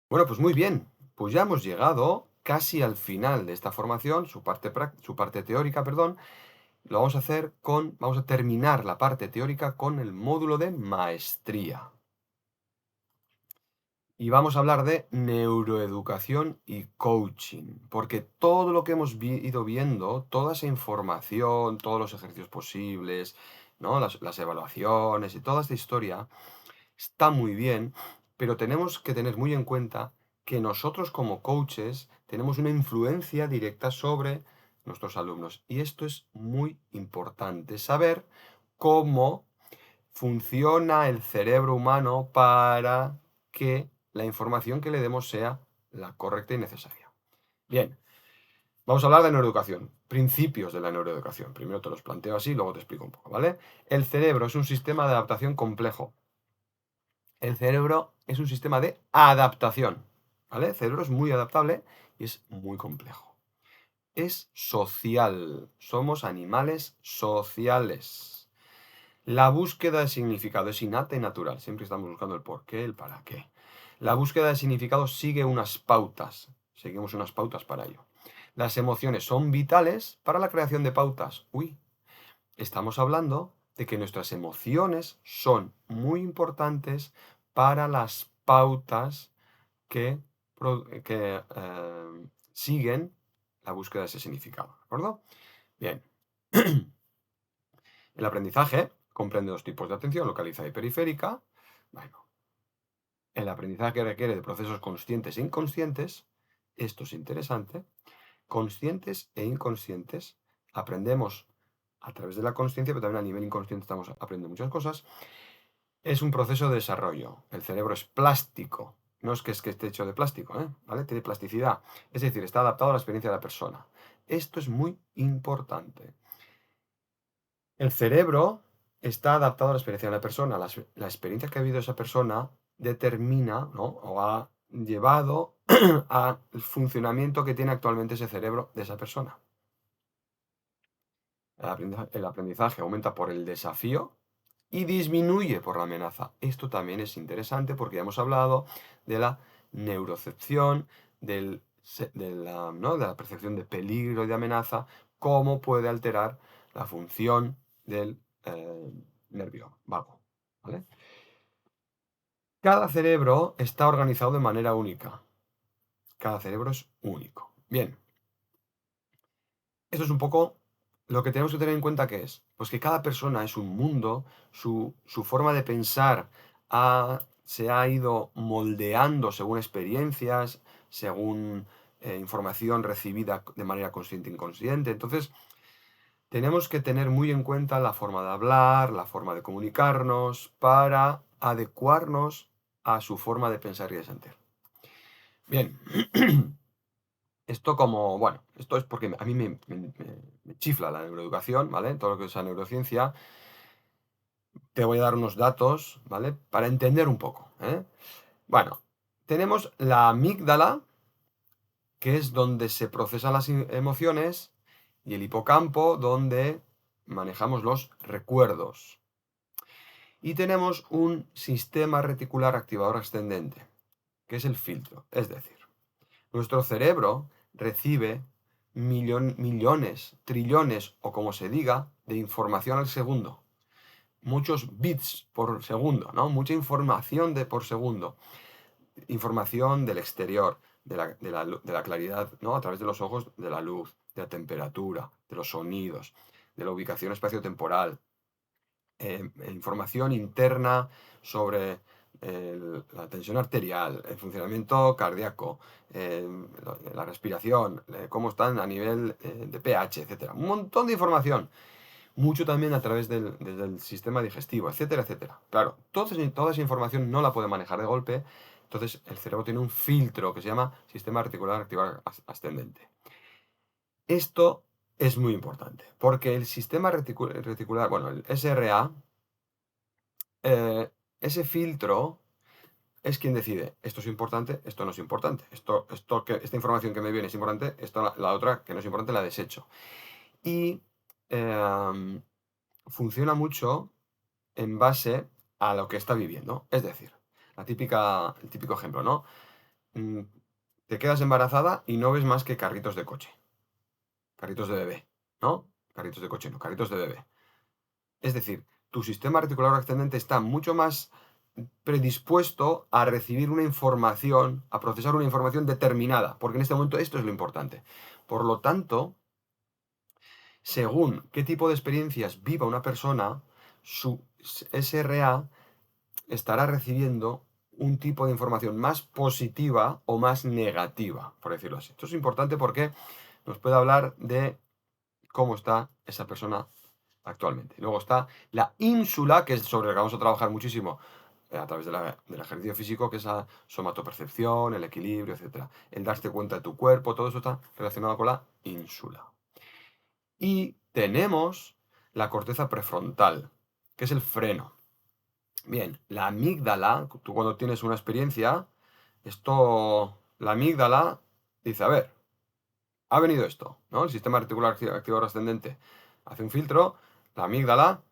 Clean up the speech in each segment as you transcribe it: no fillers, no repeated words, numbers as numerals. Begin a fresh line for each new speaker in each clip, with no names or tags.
Bueno, pues muy bien. Pues ya hemos llegado casi al final de esta formación, su parte teórica, perdón. Lo vamos a hacer vamos a terminar la parte teórica con el módulo de maestría. Y vamos a hablar de neuroeducación y coaching, porque todo lo que hemos ido viendo, toda esa información, todos los ejercicios posibles, ¿no? Las evaluaciones y toda esta historia, está muy bien, pero tenemos que tener muy en cuenta que nosotros como coaches tenemos una influencia directa sobre nuestros alumnos. Y esto es muy importante, saber cómo funciona el cerebro humano para que la información que le demos sea la correcta y necesaria. Bien, vamos a hablar de neuroeducación, principios de la neuroeducación. Primero te los planteo así, luego te explico un poco, ¿vale? El cerebro es un sistema de adaptación complejo. El cerebro es un sistema de adaptación, ¿vale? El cerebro es muy adaptable y es muy complejo. Es social. Somos animales sociales. La búsqueda de significado es innata y natural. Siempre estamos buscando el por qué, el para qué. La búsqueda de significado sigue unas pautas. Seguimos unas pautas para ello. Las emociones son vitales para la creación de pautas. Uy, estamos hablando de que nuestras emociones son muy importantes para las pautas que, siguen la búsqueda de ese significado. ¿De acuerdo? Bien. El aprendizaje comprende dos tipos de atención, localizada y periférica. Bueno, el aprendizaje requiere de procesos conscientes e inconscientes. Esto es interesante. Conscientes e inconscientes. Aprendemos a través de la consciencia, pero también a nivel inconsciente estamos aprendiendo muchas cosas. Es un proceso de desarrollo. El cerebro es plástico. No es que esté hecho de plástico, ¿eh? ¿Vale? Tiene plasticidad. Es decir, está adaptado a la experiencia de la persona. Esto es muy importante. El cerebro está adaptado a la experiencia de la persona. La experiencia que ha vivido esa persona determina, ¿no? O ha llevado al funcionamiento que tiene actualmente ese cerebro de esa persona. El aprendizaje aumenta por el desafío y disminuye por la amenaza. Esto también es interesante porque ya hemos hablado de la neurocepción, ¿no? De la percepción de peligro y de amenaza, cómo puede alterar la función del nervio vago. ¿Vale? Cada cerebro está organizado de manera única. Cada cerebro es único. Bien, esto es un poco lo que tenemos que tener en cuenta que es, pues que cada persona es un mundo, su forma de pensar se ha ido moldeando según experiencias, según información recibida de manera consciente e inconsciente. Entonces, tenemos que tener muy en cuenta la forma de hablar, la forma de comunicarnos, para adecuarnos a su forma de pensar y de sentir. Bien. Esto como, bueno, esto es porque a mí me chifla la neuroeducación, ¿vale? Todo lo que es la neurociencia. Te voy a dar unos datos, ¿vale? Para entender un poco, ¿eh? Bueno, tenemos la amígdala, que es donde se procesan las emociones, y el hipocampo, donde manejamos los recuerdos. Y tenemos un sistema reticular activador ascendente, que es el filtro. Es decir, nuestro cerebro recibe millones, trillones o como se diga, de información al segundo. Muchos bits por segundo, ¿no? Mucha información por segundo. Información del exterior, de la claridad, ¿no? A través de los ojos, de la luz, de la temperatura, de los sonidos, de la ubicación espaciotemporal. Información interna sobre la tensión arterial, el funcionamiento cardíaco, la respiración, cómo están a nivel de pH, etcétera. Un montón de información. Mucho también a través del sistema digestivo, etcétera, etcétera. Claro, toda esa información no la puede manejar de golpe, entonces el cerebro tiene un filtro que se llama sistema reticular activar ascendente. Esto es muy importante, porque el sistema reticular, bueno, el SRA, ese filtro es quien decide, esto es importante, esto no es importante, esta información que me viene es importante, la otra que no es importante la desecho. Y em, funciona mucho en base a lo que está viviendo. Es decir, el típico ejemplo, ¿no? mm, te quedas embarazada y no ves más que carritos de coche, carritos de bebé, ¿no? Carritos de coche, no, carritos de bebé. Es decir, tu sistema reticular ascendente está mucho más predispuesto a recibir una información, a procesar una información determinada, porque en este momento esto es lo importante. Por lo tanto, según qué tipo de experiencias viva una persona, su SRA estará recibiendo un tipo de información más positiva o más negativa, por decirlo así. Esto es importante porque nos puede hablar de cómo está esa persona actualmente. Luego está la ínsula, que es sobre la que vamos a trabajar muchísimo a través del ejercicio físico, que es la somatopercepción, el equilibrio, etcétera. El darte cuenta de tu cuerpo, todo eso está relacionado con la ínsula. Y tenemos la corteza prefrontal, que es el freno. Bien, la amígdala, tú cuando tienes una experiencia, la amígdala dice, a ver, ha venido esto, ¿no? El sistema reticular activador ascendente hace un filtro, la amígdala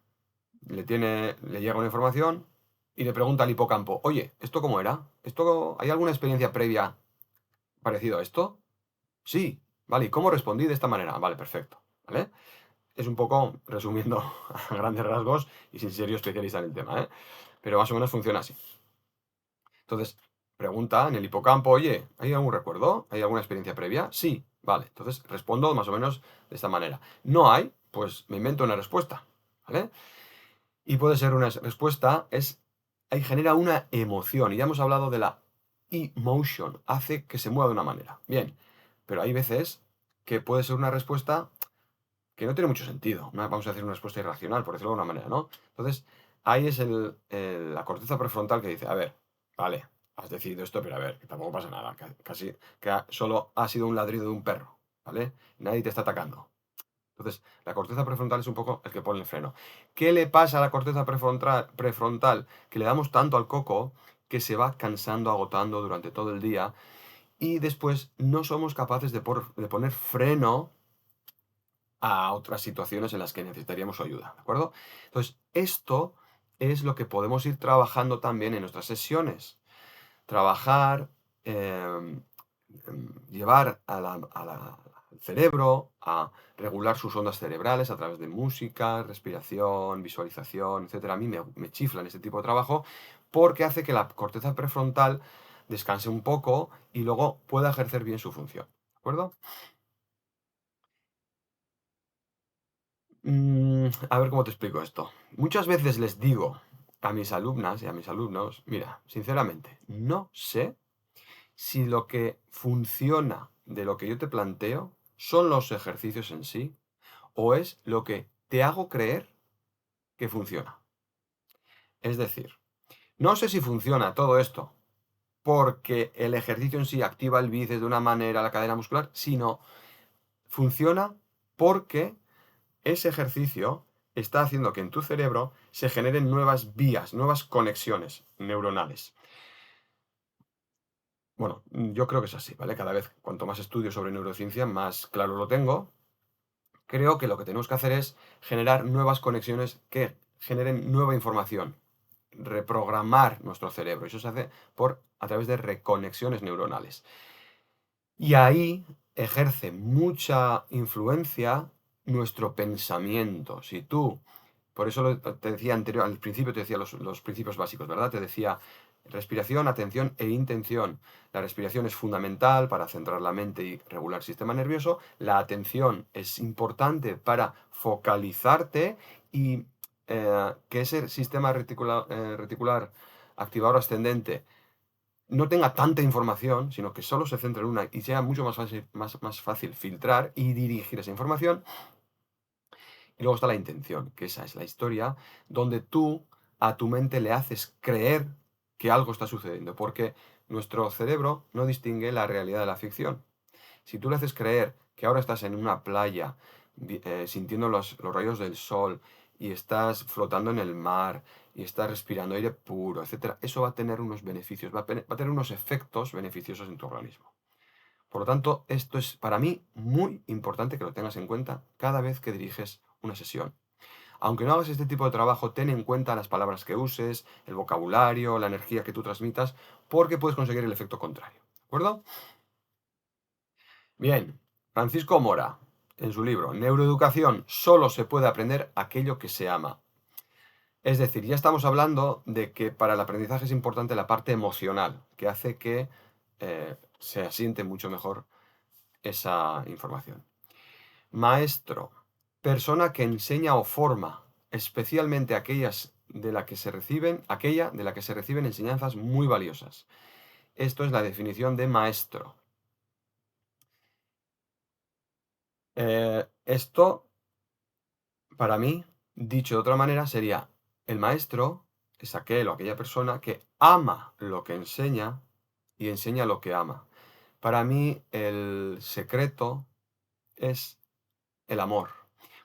le llega una información y le pregunta al hipocampo, oye, ¿esto cómo era? ¿Hay alguna experiencia previa parecido a esto? Sí, vale, ¿y cómo respondí de esta manera? Vale, perfecto, ¿vale? Es un poco resumiendo a grandes rasgos y sin ser yo especialista en el tema, ¿eh? Pero más o menos funciona así. Entonces, pregunta en el hipocampo, oye, ¿hay algún recuerdo? ¿Hay alguna experiencia previa? Sí, vale. Entonces respondo más o menos de esta manera. No hay, pues me invento una respuesta, ¿vale? Y puede ser una respuesta, ahí genera una emoción. Y ya hemos hablado de la emotion, hace que se mueva de una manera. Bien, pero hay veces que puede ser una respuesta que no tiene mucho sentido. Vamos a decir una respuesta irracional, por decirlo de alguna manera, ¿no? Entonces, ahí es la corteza prefrontal que dice, a ver, vale, has decidido esto, pero a ver, que tampoco pasa nada, casi que solo ha sido un ladrido de un perro, ¿vale? Nadie te está atacando. Entonces, la corteza prefrontal es un poco el que pone el freno. ¿Qué le pasa a la corteza prefrontal? Que le damos tanto al coco que se va cansando, agotando durante todo el día y después no somos capaces de poner freno a otras situaciones en las que necesitaríamos su ayuda, ¿de acuerdo? Entonces, esto es lo que podemos ir trabajando también en nuestras sesiones. Trabajar, llevar al cerebro a regular sus ondas cerebrales a través de música, respiración, visualización, etcétera. A mí me chiflan este tipo de trabajo porque hace que la corteza prefrontal descanse un poco y luego pueda ejercer bien su función, ¿de acuerdo? A ver cómo te explico esto. Muchas veces les digo a mis alumnas y a mis alumnos, mira, sinceramente, no sé si lo que funciona de lo que yo te planteo son los ejercicios en sí o es lo que te hago creer que funciona. Es decir, no sé si funciona todo esto porque el ejercicio en sí activa el bíceps de una manera, la cadena muscular, sino funciona porque ese ejercicio está haciendo que en tu cerebro se generen nuevas vías, nuevas conexiones neuronales. Bueno, yo creo que es así, ¿vale? Cada vez, cuanto más estudio sobre neurociencia, más claro lo tengo. Creo que lo que tenemos que hacer es generar nuevas conexiones que generen nueva información, reprogramar nuestro cerebro. Eso se hace a través de reconexiones neuronales. Y ahí ejerce mucha influencia nuestro pensamiento. Si tú, por eso te decía al principio te decía los principios básicos, ¿verdad? Te decía respiración, atención e intención. La respiración es fundamental para centrar la mente y regular el sistema nervioso. La atención es importante para focalizarte y que ese sistema reticular activador ascendente no tenga tanta información, sino que solo se centre en una y sea mucho más fácil filtrar y dirigir esa información. Y luego está la intención, que esa es la historia donde tú a tu mente le haces creer que algo está sucediendo, porque nuestro cerebro no distingue la realidad de la ficción. Si tú le haces creer que ahora estás en una playa, sintiendo los rayos del sol, y estás flotando en el mar, y estás respirando aire puro, etcétera, eso va a tener unos beneficios, va a tener unos efectos beneficiosos en tu organismo. Por lo tanto, esto es para mí muy importante que lo tengas en cuenta cada vez que diriges una sesión. Aunque no hagas este tipo de trabajo, ten en cuenta las palabras que uses, el vocabulario, la energía que tú transmitas, porque puedes conseguir el efecto contrario. ¿De acuerdo? acuerdo? Bien, Francisco Mora, en su libro Neuroeducación, solo se puede aprender aquello que se ama. Es decir, ya estamos hablando de que para el aprendizaje es importante la parte emocional, que hace que se asiente mucho mejor esa información. Maestro, persona que enseña o forma, especialmente aquella de la que se reciben enseñanzas muy valiosas. Esto es la definición de maestro. Esto, para mí, dicho de otra manera, sería el maestro es aquel o aquella persona que ama lo que enseña y enseña lo que ama. Para mí, el secreto es el amor.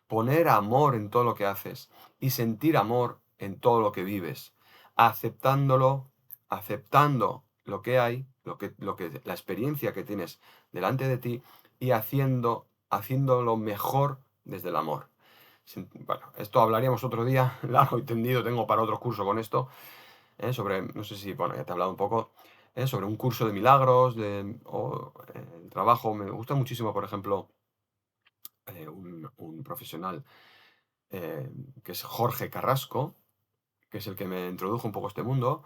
Poner amor en todo lo que haces y sentir amor en todo lo que vives, aceptándolo, aceptando lo que hay, la experiencia que tienes delante de ti y haciéndolo mejor desde el amor. Bueno, esto hablaríamos otro día, largo y tendido, tengo para otro curso con esto, sobre, no sé si, bueno, ya te he hablado un poco, sobre un curso de milagros, el trabajo. Me gusta muchísimo, por ejemplo, un profesional eh, que es Jorge Carrasco, que es el que me introdujo un poco a este mundo.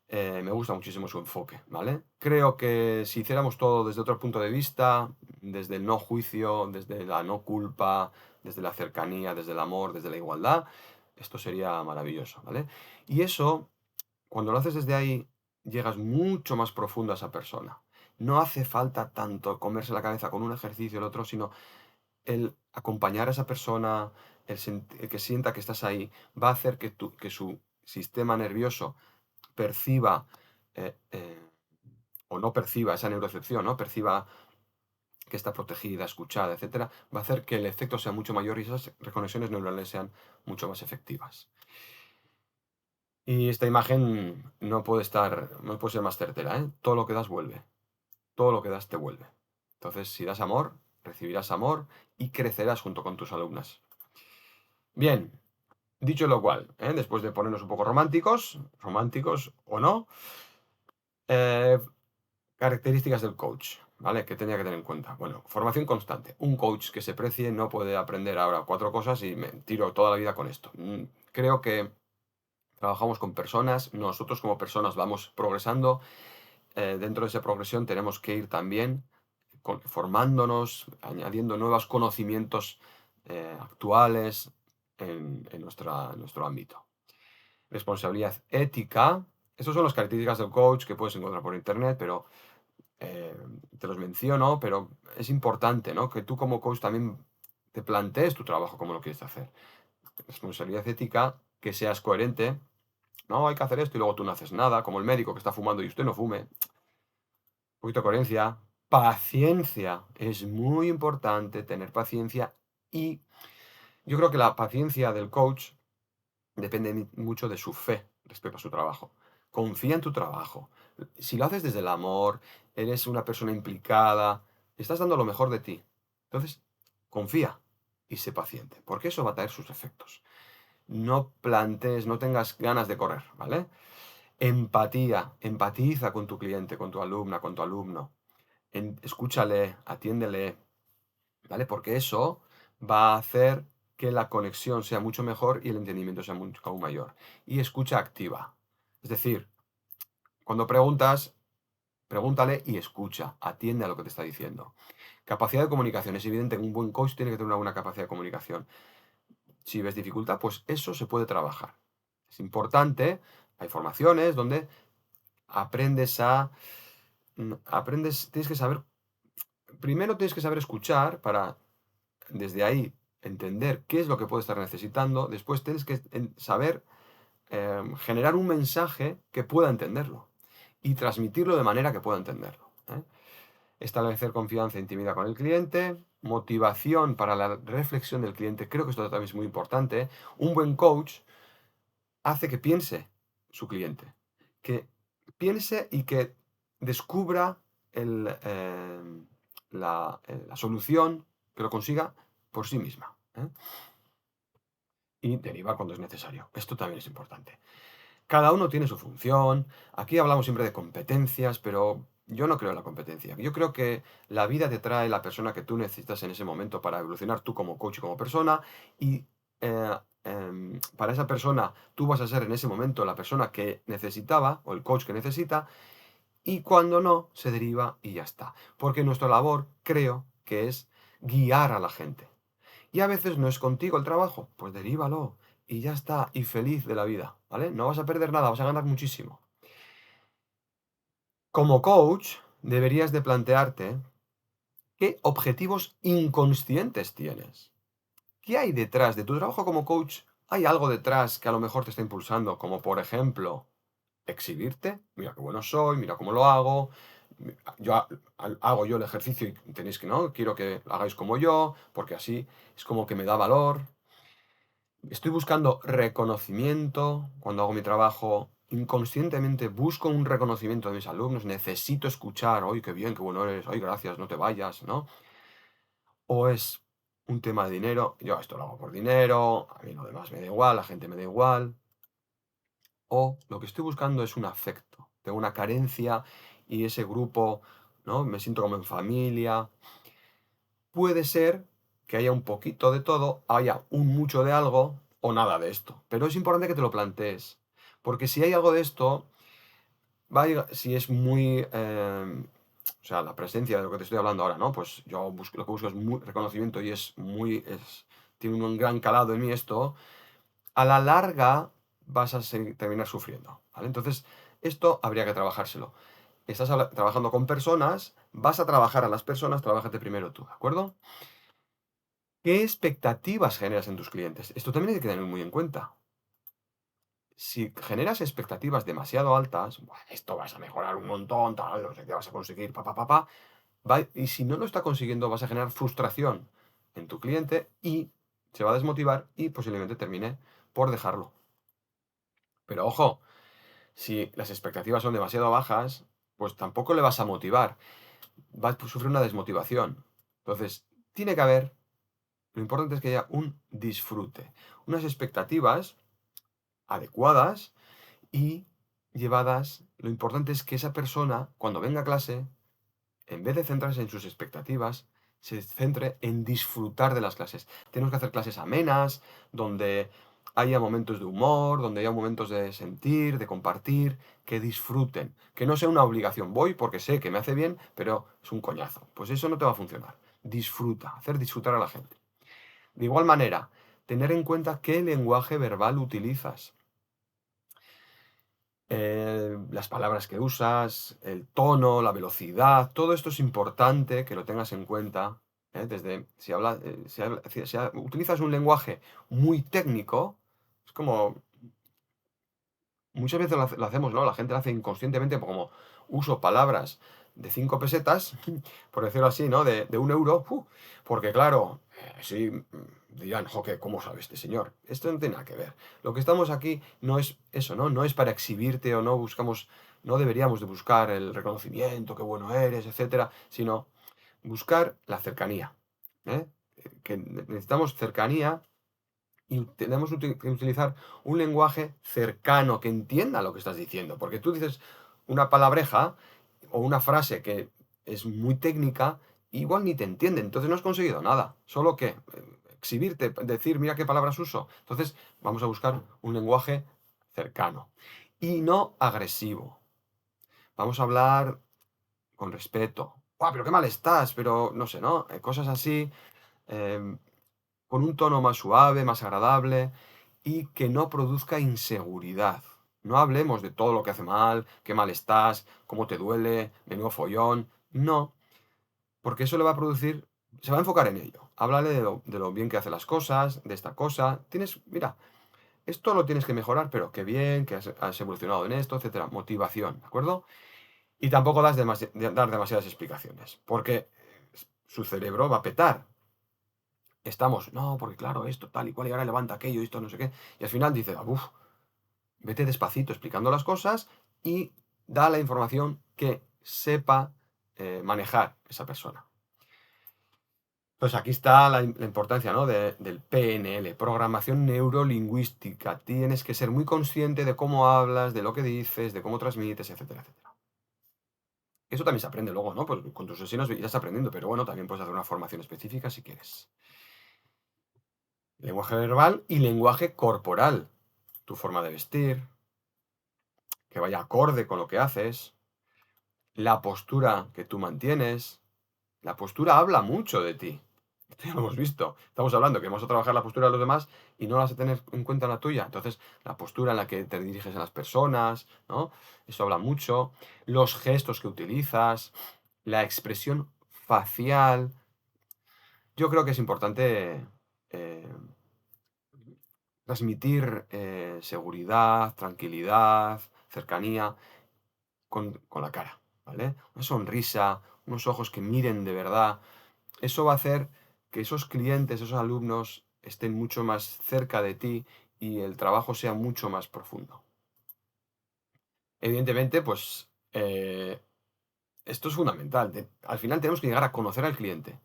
Me gusta muchísimo su enfoque, ¿vale? Creo que si hiciéramos todo desde otro punto de vista, desde el no juicio, desde la no culpa, desde la cercanía, desde el amor, desde la igualdad, esto sería maravilloso, ¿vale? Y eso, cuando lo haces desde ahí, llegas mucho más profundo a esa persona. No hace falta tanto comerse la cabeza con un ejercicio o el otro, sino el acompañar a esa persona, el que sienta que estás ahí, va a hacer que su sistema nervioso perciba o no perciba esa neurocepción, ¿no? Perciba que está protegida, escuchada, etcétera, va a hacer que el efecto sea mucho mayor y esas reconexiones neuronales sean mucho más efectivas. Y esta imagen no puede ser más certera, ¿eh? Todo lo que das vuelve. Todo lo que das te vuelve. Entonces, si das amor, recibirás amor y crecerás junto con tus alumnas. Bien, dicho lo cual, después de ponernos un poco románticos o no, eh, características del coach, ¿vale? Que tenía que tener en cuenta. Bueno, formación constante. Un coach que se precie no puede aprender ahora 4 cosas y me tiro toda la vida con esto. Creo que trabajamos con personas, nosotros como personas vamos progresando. Dentro de esa progresión tenemos que ir también formándonos, añadiendo nuevos conocimientos actuales en nuestro ámbito. Responsabilidad ética. Esas son las características del coach que puedes encontrar por internet, pero eh, te los menciono, pero es importante, ¿no? Que tú como coach también te plantees tu trabajo como lo quieres hacer. Responsabilidad ética, que seas coherente. No, hay que hacer esto y luego tú no haces nada, como el médico que está fumando y usted no fume. Un poquito de coherencia. Paciencia. Es muy importante tener paciencia y yo creo que la paciencia del coach depende mucho de su fe respecto a su trabajo. Confía en tu trabajo. Si lo haces desde el amor, eres una persona implicada, estás dando lo mejor de ti. Entonces, confía y sé paciente, porque eso va a traer sus efectos. No plantees, no tengas ganas de correr, ¿vale? Empatía, empatiza con tu cliente, con tu alumna, con tu alumno. Escúchale, atiéndele, ¿vale? Porque eso va a hacer que la conexión sea mucho mejor y el entendimiento sea mucho aún mayor. Y escucha activa. Es decir, cuando preguntas, pregúntale y escucha, atiende a lo que te está diciendo. Capacidad de comunicación. Es evidente que un buen coach tiene que tener una buena capacidad de comunicación. Si ves dificultad, pues eso se puede trabajar. Es importante, hay formaciones donde aprendes tienes que saber, primero tienes que saber escuchar para desde ahí entender qué es lo que puede estar necesitando, después tienes que saber generar un mensaje que pueda entenderlo y transmitirlo de manera que pueda entenderlo. Establecer confianza e intimidad con el cliente, motivación para la reflexión del cliente, creo que esto también es muy importante. Un buen coach hace que piense su cliente, que piense y que descubra la solución, que lo consiga por sí misma. Y derivar cuando es necesario. Esto también es importante. Cada uno tiene su función. Aquí hablamos siempre de competencias, pero Yo no creo en la competencia. Yo creo que la vida te trae la persona que tú necesitas en ese momento para evolucionar tú como coach y como persona. Y para esa persona tú vas a ser en ese momento la persona que necesitaba o el coach que necesita. Y cuando no, se deriva y ya está. Porque nuestra labor, creo, que es guiar a la gente. Y a veces no es contigo el trabajo, pues derívalo y ya está, y feliz de la vida, ¿vale? No vas a perder nada, vas a ganar muchísimo. Como coach, deberías de plantearte qué objetivos inconscientes tienes. ¿Qué hay detrás de tu trabajo como coach? ¿Hay algo detrás que a lo mejor te está impulsando? Como por ejemplo, exhibirte. Mira qué bueno soy, mira cómo lo hago. Yo hago yo el ejercicio y tenéis que, ¿no? Quiero que lo hagáis como yo, porque así es como que me da valor. Estoy buscando reconocimiento cuando hago mi trabajo. Inconscientemente busco un reconocimiento de mis alumnos. Necesito escuchar, ¡ay, qué bien, qué bueno eres! ¡Ay, gracias, no te vayas! ¿No? O es un tema de dinero. Yo esto lo hago por dinero, a mí lo demás me da igual, la gente me da igual. O lo que estoy buscando es un afecto. Tengo una carencia y ese grupo, ¿no? Me siento como en familia. Puede ser que haya un poquito de todo, haya un mucho de algo o nada de esto. Pero es importante que te lo plantees. Porque si hay algo de esto, si es muy, o sea, la presencia de lo que te estoy hablando ahora, ¿no? Pues yo lo que busco es muy reconocimiento y tiene un gran calado en mí esto, a la larga vas a terminar sufriendo, ¿vale? Entonces, esto habría que trabajárselo. Estás trabajando con personas, vas a trabajar a las personas, trabájate primero tú, ¿de acuerdo? ¿Qué expectativas generas en tus clientes? Esto también hay que tener muy en cuenta. Si generas expectativas demasiado altas, "Buah, esto vas a mejorar un montón, tal, no sé qué vas a conseguir, y si no lo está consiguiendo, vas a generar frustración en tu cliente y se va a desmotivar y posiblemente termine por dejarlo. Pero ojo, si las expectativas son demasiado bajas, pues tampoco le vas a motivar, va a sufrir una desmotivación. Entonces, tiene que haber, lo importante es que haya un disfrute, unas expectativas adecuadas y llevadas. Lo importante es que esa persona, cuando venga a clase, en vez de centrarse en sus expectativas, se centre en disfrutar de las clases. Tenemos que hacer clases amenas, donde haya momentos de humor, donde haya momentos de sentir, de compartir, que disfruten, que no sea una obligación. Voy porque sé que me hace bien, pero es un coñazo. Pues eso no te va a funcionar. Disfruta, hacer disfrutar a la gente. De igual manera, tener en cuenta qué lenguaje verbal utilizas. Las palabras que usas, el tono, la velocidad, todo esto es importante que lo tengas en cuenta. Desde, si hablas, utilizas un lenguaje muy técnico, es como muchas veces lo hacemos, ¿no? La gente lo hace inconscientemente, como uso palabras de 5 pesetas, por decirlo así, ¿no? De 1 euro, porque claro, sí, dirán, joque, ¿cómo sabe este señor? Esto no tiene nada que ver. Lo que estamos aquí no es eso, ¿no? No es para exhibirte o no buscamos, no deberíamos de buscar el reconocimiento, qué bueno eres, etcétera, sino buscar la cercanía, ¿eh? Que necesitamos cercanía y tenemos que utilizar un lenguaje cercano que entienda lo que estás diciendo. Porque tú dices una palabreja o una frase que es muy técnica, igual ni te entiende. Entonces no has conseguido nada. Solo que exhibirte, decir, mira qué palabras uso. Entonces vamos a buscar un lenguaje cercano y no agresivo. Vamos a hablar con respeto. ¡Guau, pero qué mal estás! Pero no sé, ¿no? Cosas así. em, con un tono más suave, más agradable y que no produzca inseguridad. No hablemos de todo lo que hace mal, qué mal estás, cómo te duele, menudo follón. No, porque eso le va a producir, se va a enfocar en ello. Háblale de lo bien que hace las cosas, de esta cosa. Mira, esto lo tienes que mejorar, pero qué bien, que has evolucionado en esto, etcétera. Motivación, ¿de acuerdo? Y tampoco dar demasiadas explicaciones, porque su cerebro va a petar. Estamos, no, porque claro, esto, tal y cual, y ahora levanta aquello, esto, no sé qué. Y al final dice, uff, vete despacito explicando las cosas y da la información que sepa manejar esa persona. Pues aquí está la importancia, ¿no? Del PNL, programación neurolingüística. Tienes que ser muy consciente de cómo hablas, de lo que dices, de cómo transmites, etcétera, etcétera. Eso también se aprende luego, ¿no? Pues con tus sesiones irás aprendiendo, pero bueno, también puedes hacer una formación específica si quieres. Lenguaje verbal y lenguaje corporal. Tu forma de vestir, que vaya acorde con lo que haces, la postura que tú mantienes. La postura habla mucho de ti. Esto ya lo hemos visto. Estamos hablando que vamos a trabajar la postura de los demás y no vas a tener en cuenta la tuya. Entonces, la postura en la que te diriges a las personas, ¿no? Eso habla mucho. Los gestos que utilizas, la expresión facial. Yo creo que es importante eh, transmitir seguridad, tranquilidad, cercanía con la cara, ¿vale? Una sonrisa, unos ojos que miren de verdad. Eso va a hacer que esos clientes, esos alumnos estén mucho más cerca de ti y el trabajo sea mucho más profundo. Evidentemente, pues esto es fundamental. Al final tenemos que llegar a conocer al cliente,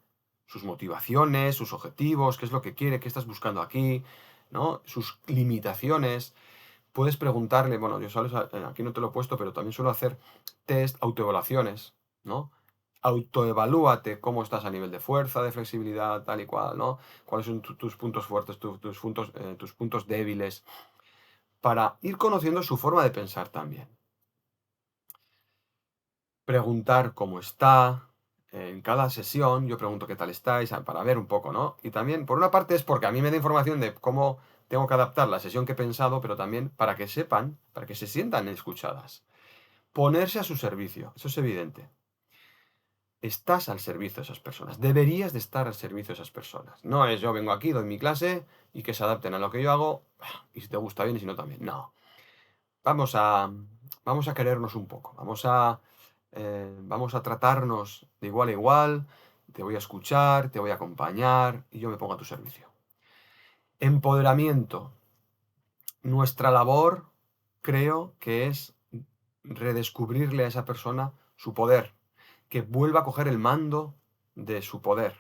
sus motivaciones, sus objetivos, qué es lo que quiere, qué estás buscando aquí, ¿no? Sus limitaciones. Puedes preguntarle, bueno, yo sabes, aquí no te lo he puesto, pero también suelo hacer test, autoevaluaciones, ¿no? Autoevalúate cómo estás a nivel de fuerza, de flexibilidad, tal y cual, ¿no? Cuáles son tus puntos fuertes, tus puntos débiles, para ir conociendo su forma de pensar también. Preguntar cómo está. En cada sesión yo pregunto qué tal estáis, para ver un poco, ¿no? Y también, por una parte, es porque a mí me da información de cómo tengo que adaptar la sesión que he pensado, pero también para que sepan, para que se sientan escuchadas. Ponerse a su servicio, eso es evidente. Estás al servicio de esas personas. Deberías de estar al servicio de esas personas. No es yo vengo aquí, doy mi clase y que se adapten a lo que yo hago, y si te gusta bien y si no también. No. Vamos a, vamos a querernos un poco. Vamos a tratarnos de igual a igual. Te voy a escuchar, te voy a acompañar y yo me pongo a tu servicio. Empoderamiento. Nuestra labor, creo que es redescubrirle a esa persona su poder, que vuelva a coger el mando de su poder,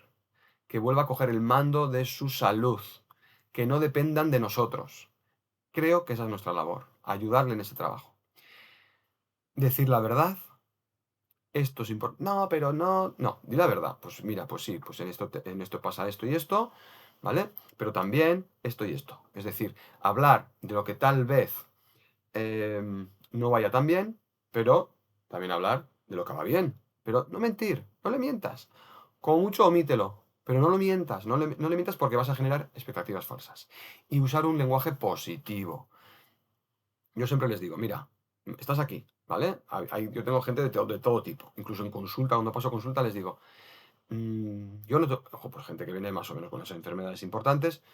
que vuelva a coger el mando de su salud, que no dependan de nosotros. Creo que esa es nuestra labor, ayudarle en ese trabajo. Decir la verdad, esto es importante. No, pero no, di la verdad. Pues mira, pues sí, pues en esto pasa esto y esto, ¿vale? Pero también esto y esto. Es decir, hablar de lo que tal vez no vaya tan bien, pero también hablar de lo que va bien. Pero no mentir, no le mientas. Como mucho omítelo, pero no lo mientas, no le mientas porque vas a generar expectativas falsas. Y usar un lenguaje positivo. Yo siempre les digo, mira, estás aquí, ¿vale? Yo tengo gente de todo tipo. Incluso en consulta, cuando paso consulta, les digo, yo no, ojo, pues gente que viene más o menos con esas enfermedades importantes,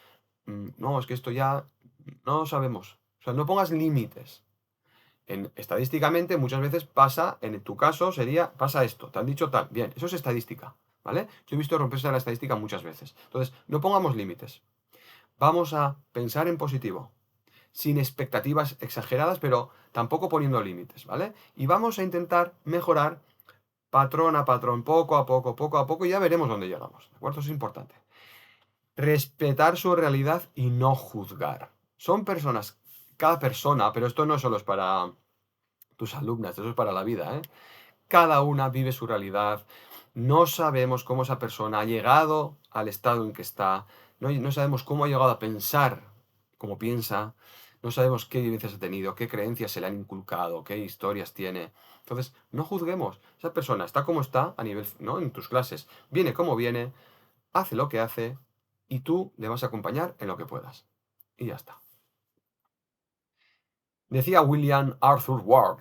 no, es que esto ya no sabemos. O sea, no pongas límites. Estadísticamente muchas veces pasa, en tu caso pasa esto, te han dicho tal, bien, eso es estadística, ¿vale? Yo he visto romperse la estadística muchas veces. Entonces, no pongamos límites. Vamos a pensar en positivo, sin expectativas exageradas, pero tampoco poniendo límites, ¿vale? Y vamos a intentar mejorar patrón a patrón, poco a poco, y ya veremos dónde llegamos, ¿de acuerdo? Eso es importante. Respetar su realidad y no juzgar. Son personas, cada persona, pero esto no solo es para tus alumnas, eso es para la vida, ¿eh? Cada una vive su realidad. No sabemos cómo esa persona ha llegado al estado en que está. No sabemos cómo ha llegado a pensar como piensa. No sabemos qué vivencias ha tenido, qué creencias se le han inculcado, qué historias tiene. Entonces, no juzguemos. Esa persona está como está a nivel, ¿no? En tus clases. Viene como viene, hace lo que hace y tú le vas a acompañar en lo que puedas. Y ya está. Decía William Arthur Ward,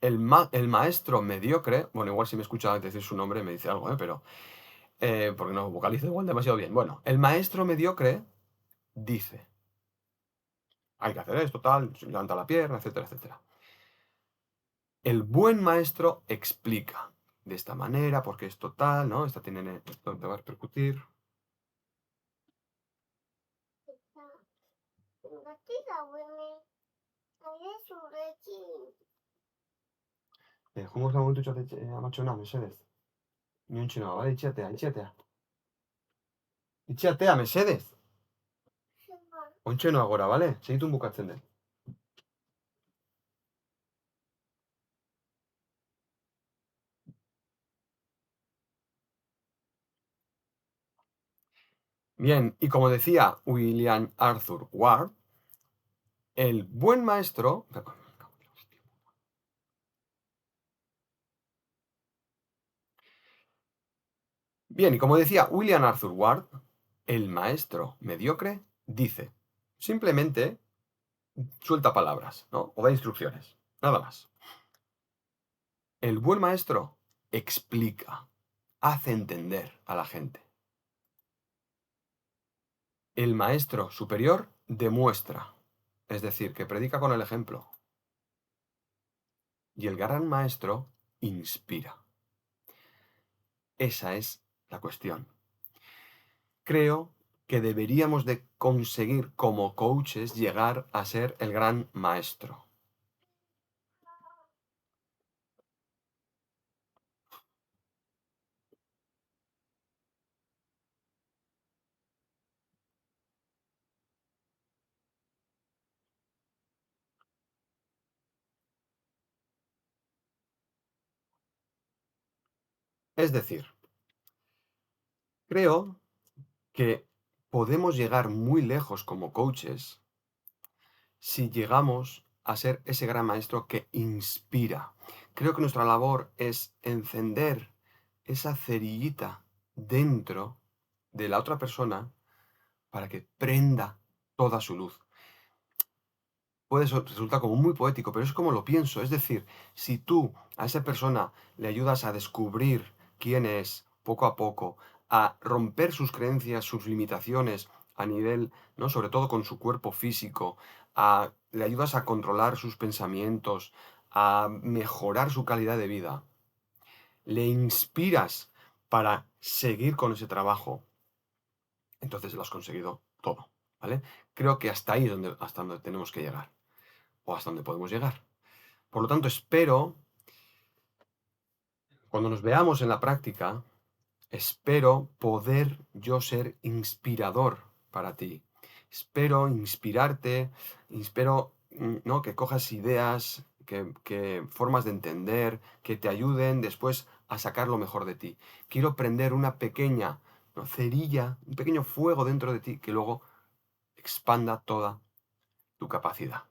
el maestro mediocre, bueno, igual si me escucha decir su nombre me dice algo, pero porque no vocalizo igual demasiado bien. Bueno, el maestro mediocre dice, hay que hacer esto, tal, levanta la pierna, etcétera, etcétera. El buen maestro explica de esta manera, porque esto tal, ¿no? Esto te va a repercutir. Come la tu amaccionare, Mercedes. Non ce n'ho, vale, itxatea. Itxatea, Mercedes. Ontxe no agora, bale? Segitun bukatzen den. Bien, y como decía William Arthur Ward, el buen maestro... Bien, y como decía William Arthur Ward, el maestro mediocre dice, simplemente suelta palabras, ¿no? O da instrucciones, nada más. El buen maestro explica, hace entender a la gente. El maestro superior demuestra, es decir, que predica con el ejemplo. Y el gran maestro inspira. Esa es la cuestión. Creo que deberíamos de conseguir como coaches llegar a ser el gran maestro. Es decir, creo que podemos llegar muy lejos como coaches si llegamos a ser ese gran maestro que inspira. Creo que nuestra labor es encender esa cerillita dentro de la otra persona para que prenda toda su luz. Puede resultar como muy poético, pero es como lo pienso. Es decir, si tú a esa persona le ayudas a descubrir quién es poco a poco, a romper sus creencias, sus limitaciones a nivel, ¿no? Sobre todo con su cuerpo físico, le ayudas a controlar sus pensamientos, a mejorar su calidad de vida, le inspiras para seguir con ese trabajo, entonces lo has conseguido todo, ¿vale? Creo que hasta ahí es hasta donde tenemos que llegar, o hasta donde podemos llegar. Por lo tanto, espero, cuando nos veamos en la práctica, espero poder yo ser inspirador para ti. Espero inspirarte, espero, ¿no? Que cojas ideas, que formas de entender, que te ayuden después a sacar lo mejor de ti. Quiero prender una pequeña, ¿no? Cerilla, un pequeño fuego dentro de ti que luego expanda toda tu capacidad.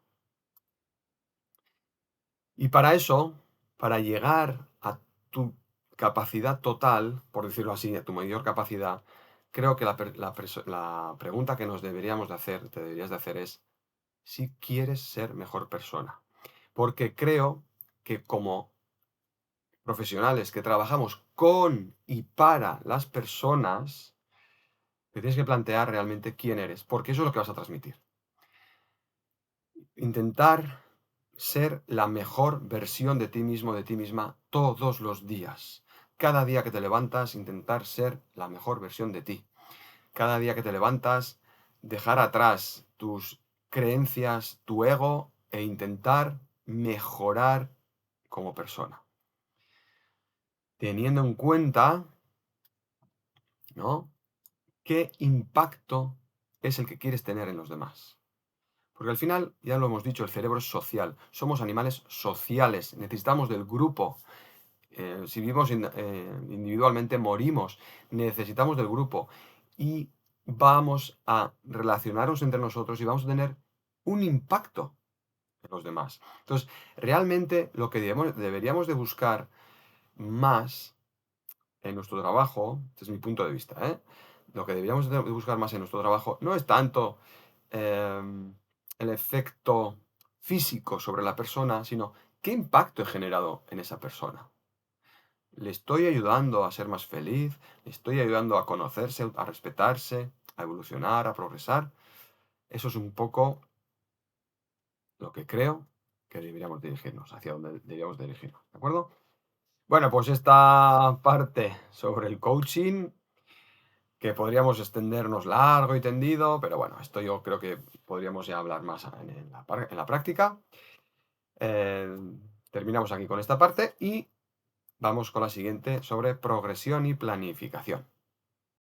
Y para eso, para llegar a tu capacidad total, por decirlo así, a tu mayor capacidad, creo que la pregunta que nos deberíamos de hacer, te deberías de hacer es si quieres ser mejor persona. Porque creo que como profesionales que trabajamos con y para las personas, te tienes que plantear realmente quién eres, porque eso es lo que vas a transmitir. Intentar ser la mejor versión de ti mismo, de ti misma, todos los días. Cada día que te levantas, intentar ser la mejor versión de ti. Cada día que te levantas, dejar atrás tus creencias, tu ego e intentar mejorar como persona. Teniendo en cuenta, ¿no? ¿Qué impacto es el que quieres tener en los demás? Porque al final, ya lo hemos dicho, el cerebro es social. Somos animales sociales. Necesitamos del grupo. Si vivimos individualmente, morimos. Necesitamos del grupo. Y vamos a relacionarnos entre nosotros y vamos a tener un impacto en los demás. Entonces, realmente lo que deberíamos de buscar más en nuestro trabajo, este es mi punto de vista, ¿eh? Lo que deberíamos de buscar más en nuestro trabajo no es tanto el efecto físico sobre la persona, sino qué impacto he generado en esa persona. ¿Le estoy ayudando a ser más feliz? ¿Le estoy ayudando a conocerse, a respetarse, a evolucionar, a progresar? Eso es un poco lo que creo que deberíamos dirigirnos, hacia donde deberíamos dirigirnos, ¿de acuerdo? Bueno, pues esta parte sobre el coaching, que podríamos extendernos largo y tendido, pero bueno, esto yo creo que podríamos ya hablar más en la práctica. Eh, Terminamos aquí con esta parte y vamos con la siguiente sobre progresión y planificación.